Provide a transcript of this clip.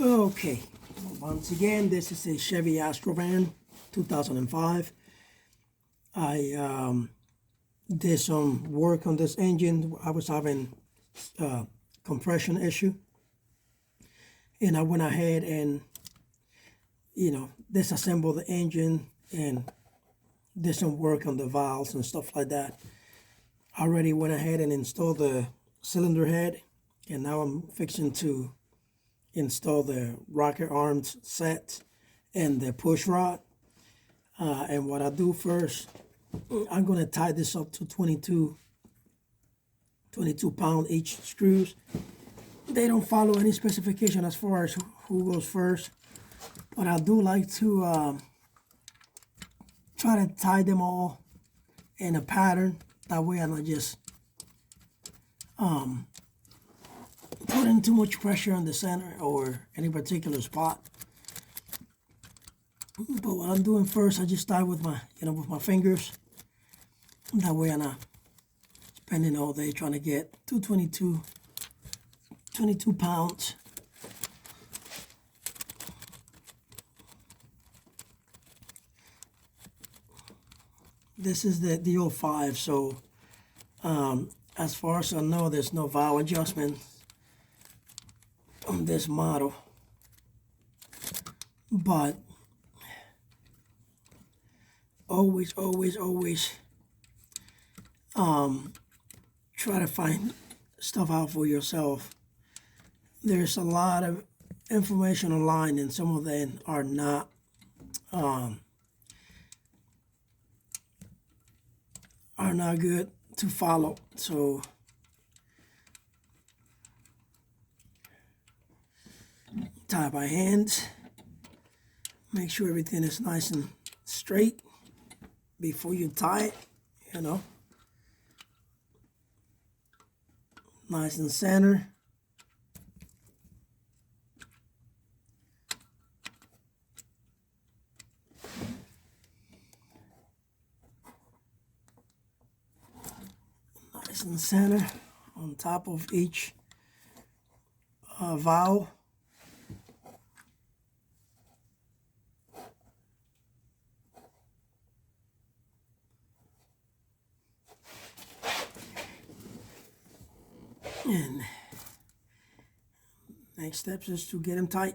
Okay, once again, this is a Chevy Astro van, 2005. I did some work on this engine. I was having compression issue, and I went ahead and disassembled the engine and did some work on the valves and stuff like that. I already went ahead and installed the cylinder head, and now I'm fixing to install the rocker arms set and the push rod. And what I do first, I'm going to tie this up to 22 pound each screws. They don't follow any specification as far as who goes first, but I do like to try to tie them all in a pattern. That way I'm not just putting too much pressure on the center or any particular spot. But what I'm doing first, I just start with my fingers. That way I'm not spending all day trying to get 22 pounds. This is the 05, so as far as I know, there's no valve adjustment on this model. But always try to find stuff out for yourself. There's a lot of information online, and some of them are not good to follow. So tie by hand. Make sure everything is nice and straight before you tie it, Nice and center. Nice and center on top of each valve. And next steps is to get them tight.